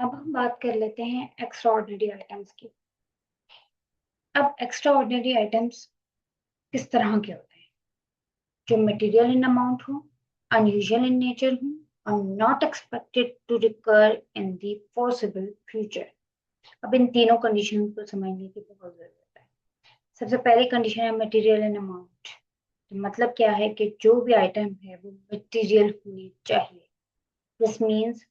अब हम बात कर लेते हैं एक्स्ट्रा ऑर्डिनरी आइटम्स की। अब एक्स्ट्रा ऑर्डिनरी आइटम्स किस तरह के होते हैं? जो मटेरियल इन अमाउंट हो, अनयूजुअल इन नेचर हो और not expected to recur in the foreseeable future. अब इन तीनों कंडीशन को समझने की बहुत जरूरत है। सबसे पहली कंडीशन है मटेरियल इन अमाउंट। तो मतलब क्या है कि जो भी आइटम है वो मटेरियल होनी चाहिए। दिस मीन्स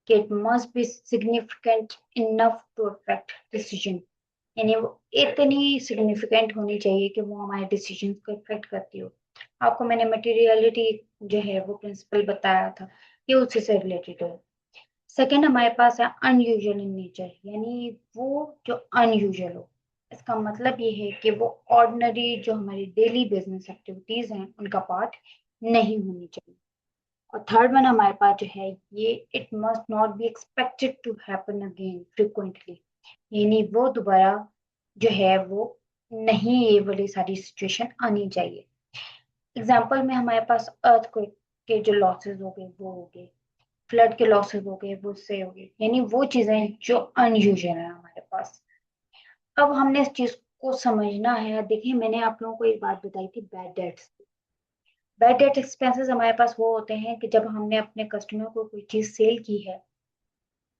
कि it must be significant enough to affect decision। यानी वो इतनी सिग्निफिकेंट होनी चाहिए कि वो हमारे डिसीजन को इफेक्ट करती हो। आपको मैंने मटेरियलिटी जो है वो प्रिंसिपल बताया था, ये उसी से रिलेटेड है। सेकंड हमारे पास है अनयूजुअल इन नेचर, यानी वो जो अनयूजुअल हो। इसका मतलब ये है कि वो ऑर्डिनरी जो हमारी डेली बिजनेस एक्टिविटीज हैं उनका पार्ट नहीं होनी चाहिए। और थर्ड वन हमारे पास जो है ये it must not be expected to happen again frequently. यानी वो दोबारा जो है वो नहीं, ये वाली सारी सिचुएशन आनी चाहिए। एग्जाम्पल में हमारे पास अर्थक्वेक के जो लॉसेस हो गए वो हो गए, फ्लड के लॉसेस हो गए वो उससे हो गए, यानी वो चीजें जो अनयूजुअल है हमारे पास। अब हमने इस चीज को समझना है। देखिए मैंने आप लोगों को एक बात बताई थी, bad debts. Bad debt expenses हमारे पास वो होते हैं कि जब हमने अपने कस्टमर को कोई चीज सेल की है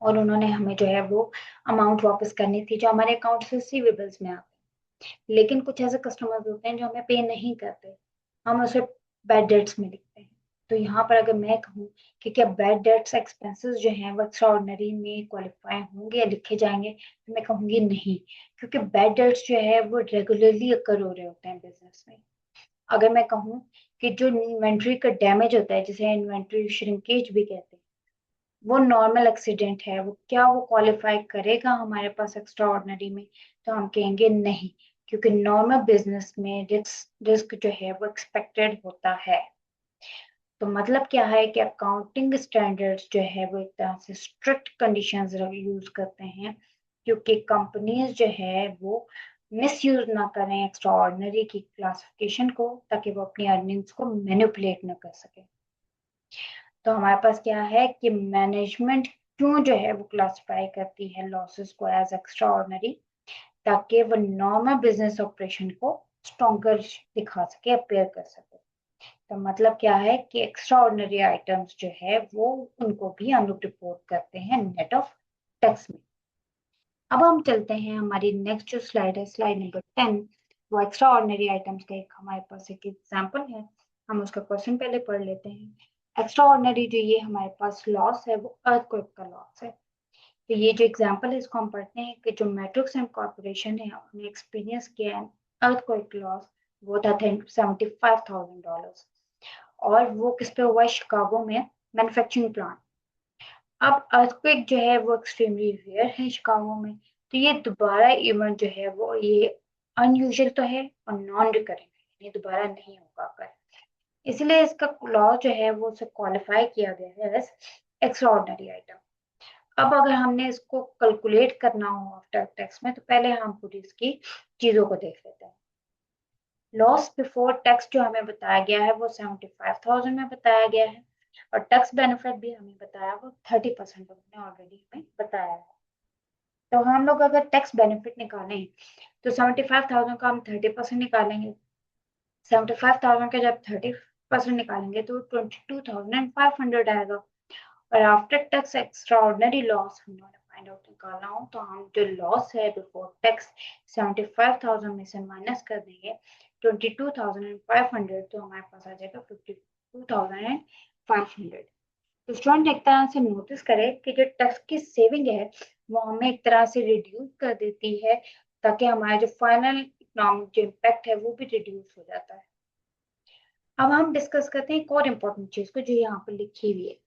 और उन्होंने हमें जो है वो अमाउंट वापस करनी थी जो हमारे अकाउंट से रिसीवेबल्स में आते हैं, लेकिन कुछ ऐसे कस्टमर्स होते हैं जो हमें पे नहीं करते, हम उसे बैड डेट्स में लिखते हैं। तो यहाँ पर अगर मैं कहूँ कि क्या बैड डेट्स एक्सपेंसेस जो हैं वो एक्स्ट्रा ऑर्डिनरी में क्वालिफाई होंगे या लिखे जाएंगे, तो मैं कहूंगी नहीं। क्योंकि बैड डेट्स जो है वो रेगुलरली अकर हो रहे होते हैं बिजनेस में। अगर मैं कहूँ कि जो इन्वेंट्री का डैमेज होता है, जिसे इन्वेंट्री श्रिंकेज भी कहते हैं, वो नॉर्मल एक्सीडेंट है, वो क्या वो क्वालिफाई करेगा हमारे पास एक्स्ट्रा ऑर्डिनरी में? तो हम कहेंगे नहीं। क्योंकि नॉर्मल बिजनेस में रिस्क रिस्क जो है वो एक्सपेक्टेड होता है। तो मतलब क्या है कि अकाउंटिंग स्टैंडर्ड्स जो है वो एक तरह से स्ट्रिक्ट कंडीशंस यूज करते हैं, क्योंकि कंपनीज जो है वो मिस यूज ना करें एक्स्ट्रा ऑर्डिनरी की क्लासिफिकेशन को, ताकि वो अपनी अर्निंग्स को मैनिपुलेट ना कर सके। तो हमारे पास क्या है कि मैनेजमेंट क्यों जो है वो क्लासिफाई करती है लॉसेस को एज एक्स्ट्रा ऑर्डिनरी, ताकि वो नॉर्मल बिजनेस ऑपरेशन को स्ट्रॉन्गर दिखा सके, अपेयर कर सके। तो मतलब क्या है कि एक्स्ट्रा ऑर्डिनरी आइटम्स जो है वो उनको भी हम लोग रिपोर्ट करते हैं नेट ऑफ टैक्स में। अब हम चलते हैं, हमारी नेक्स्ट जो स्लाइड है स्लाइड नंबर 10, वो एक्स्ट्रा ऑर्डिनरी आइटम्स का एक हमारे पास एक एग्जांपल है। हम उसका क्वेश्चन पहले पढ़ लेते हैं। एक्स्ट्रा ऑर्डिनरी जो ये हमारे पास लॉस है वो अर्थक्वेक का लॉस है। तो ये जो एग्जांपल है इसको हम पढ़ते हैं कि जो मैट्रिक्स एंड कॉर्पोरेशन है उन्होंने एक्सपीरियंस किया है अर्थक्वेक लॉस, वो था $75,000। और वो किस पे हुआ है? शिकागो में, मैन्युफैक्चरिंग प्लांट। अब अर्थक्वेक जो है वो एक्सट्रीमली रेयर है शिकागो में, तो ये दोबारा इवेंट जो है वो ये अनयूजुअल तो है और नॉन रिकरिंग है, ये दोबारा नहीं होगा कर। इसलिए इसका लॉ जो है वो उसे क्वालिफाई किया गया है एज एक्स्ट्रा ऑर्डिनरी आइटम। अब अगर हमने इसको कैलकुलेट करना हो आफ्टर टैक्स में, तो पहले हम पूरी इसकी चीजों को देख लेते हैं। लॉस बिफोर टैक्स जो हमें बताया गया है वो 75,000 में बताया गया है, और टैक्स बेनिफिट भी हमें बताया वो 30% उन्होंने ऑलरेडी हमें बताया है। तो हम लोग अगर टैक्स बेनिफिट निकालें तो 75,000 का हम 30% निकालेंगे। 75,000 का जब 30% निकालेंगे तो 22,500 आएगा। और after tax extra ordinary loss हम लोगों ने फाइंड आउट निकालना हो, तो हम जो लॉस है बिफोर टैक्स 75,000 में से माइनस कर देंगे 22,500, तो हमारे पास आ जाएगा 52,500। तो स्टूडेंट एक तरह से नोटिस करें कि जो टैक्स की सेविंग है वो हमें एक तरह से रिड्यूस कर देती है, ताकि हमारा जो फाइनल इकोनॉमिक जो इम्पैक्ट है वो भी रिड्यूस हो जाता है। अब हम डिस्कस करते हैं एक और इम्पोर्टेंट चीज को जो यहाँ पर लिखी हुई है।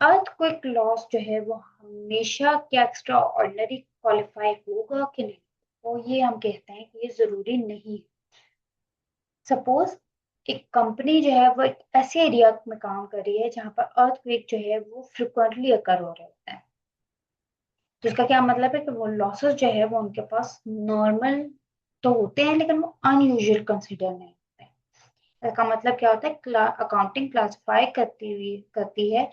अर्थक्वेक लॉस जो है वो हमेशा क्या एक्स्ट्रा ऑर्डिनरी क्वालिफाई होगा कि नहीं, तो ये हम कहते हैं कि ये जरूरी नहीं। सपोज एक कंपनी जो है वो एक ऐसे एरिया में काम कर रही है जहां पर अर्थक्वेक जो है वो फ्रिक्वेंटली अकर हो रहे होते हैं। तो इसका क्या मतलब है कि वो लॉसेस जो है वो उनके पास नॉर्मल तो होते हैं, लेकिन वो अनयूजुअल कंसिडर नहीं होते। इसका मतलब क्या होता है, अकाउंटिंग क्लासिफाई करती है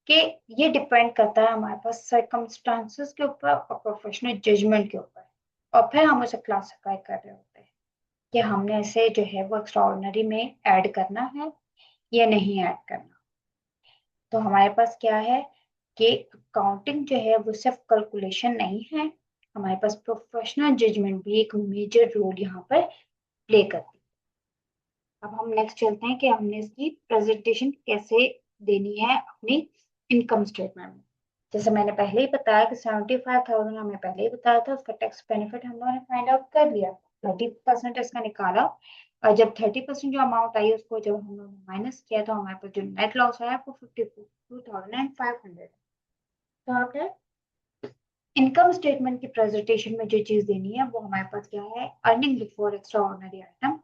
कि ये डिपेंड करता है हमारे पास सर्कमस्टांसेस के ऊपर और प्रोफेशनल जजमेंट के ऊपर, और फिर हम उसे क्लासिफाई कर रहे होते हैं कि हमने इसे जो है वो एक्स्ट्राऑर्डिनरी में ऐड करना है या नहीं ऐड करना। तो हमारे पास क्या है कि अकाउंटिंग जो है वो सिर्फ कैलकुलेशन नहीं है, हमारे पास प्रोफेशनल जजमेंट भी एक मेजर रोल यहाँ पर प्ले करती है। अब हम नेक्स्ट चलते हैं कि हमने इसकी प्रेजेंटेशन कैसे देनी है अपनी इनकम स्टेटमेंट में। जैसे मैंने पहले ही बताया कि 75,000 हमें पहले ही बताया था, उसका टैक्स बेनिफिट हम लोगों ने फाइंड आउट कर लिया, 30% इसका निकाला, और जब 30% जो अमाउंट आई उसको जब हम लोगों ने माइनस किया तो हमारे पास जो नेट लॉस आया वो 52,500। तो आपने इनकम स्टेटमेंट की प्रेजेंटेशन में जो चीज देनी है वो हमारे पास क्या है, earning before extra ordinary item,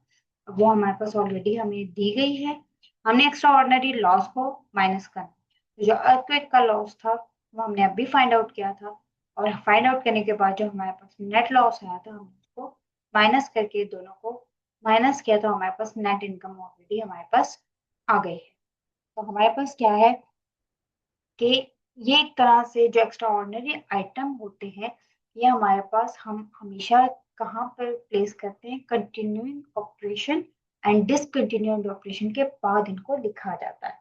वो हमारे पास ऑलरेडी हमें दी गई है। हमने एक्स्ट्रा ऑर्डिनरी लॉस को माइनस करना, तो जो अर्थक्वेक का लॉस था वो हमने अभी फाइंड आउट किया था, और फाइंड आउट करने के बाद जो हमारे पास नेट लॉस आया था हमने उसको माइनस करके दोनों को माइनस किया, तो हमारे पास नेट इनकम ऑलरेडी हमारे पास आ गई है। तो हमारे पास क्या है कि ये एक तरह से जो एक्स्ट्रा ऑर्डिनरी आइटम होते हैं ये हमारे पास हम हमेशा कहाँ पर प्लेस करते हैं, continuing operation and discontinuing operation के बाद इनको लिखा जाता है।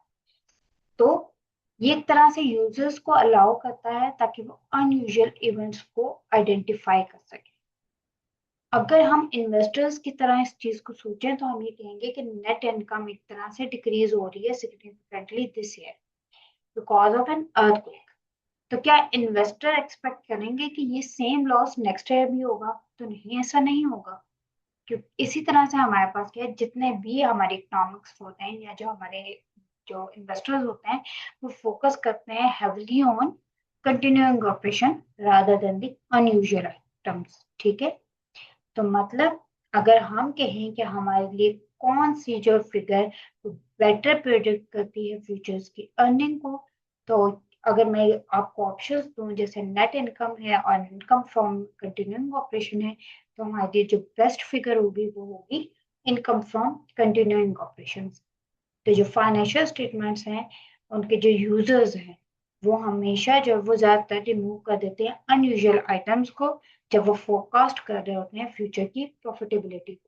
तो ये एक तरह से यूजर्स को अलाउ करता है ताकि वो अनयूजुअल इवेंट्स को आइडेंटिफाई कर सके। अगर हम इन्वेस्टर्स की तरह इस चीज को सोचें तो हम ये कहेंगे कि नेट इनकम एक तरह से डिक्रीज हो रही है significantly this year because of an earthquake. तो क्या इन्वेस्टर एक्सपेक्ट करेंगे कि ये सेम लॉस नेक्स्ट ईयर भी होगा? तो नहीं, ऐसा नहीं होगा। क्योंकि इसी तरह से हमारे पास क्या है, जितने भी हमारे इकोनॉमिक्स होते हैं या जो हमारे जो इन्वेस्टर्स होते हैं वो फोकस करते हैं heavily on continuing operation rather than the unusual items. ठीक है, तो मतलब अगर हम कहें कि हमारे लिए कौन सी जो फिगर बेटर प्रेडिक्ट करती है फ्यूचर्स की अर्निंग को, तो अगर मैं आपको ऑप्शंस दूं जैसे नेट इनकम है और इनकम फ्रॉम कंटिन्यूइंग ऑपरेशन है, तो हमारे लिए जो बेस्ट फिगर होगी वो होगी इनकम फ्रॉम कंटिन्यूइंग ऑपरेशन। तो जो फाइनेंशियल स्टेटमेंट्स हैं उनके जो यूजर्स हैं वो हमेशा जो वो ज्यादातर रिमूव कर देते हैं अनयूजुअल आइटम्स को जब वो फोरकास्ट कर रहे होते हैं फ्यूचर की प्रॉफिटेबिलिटी को।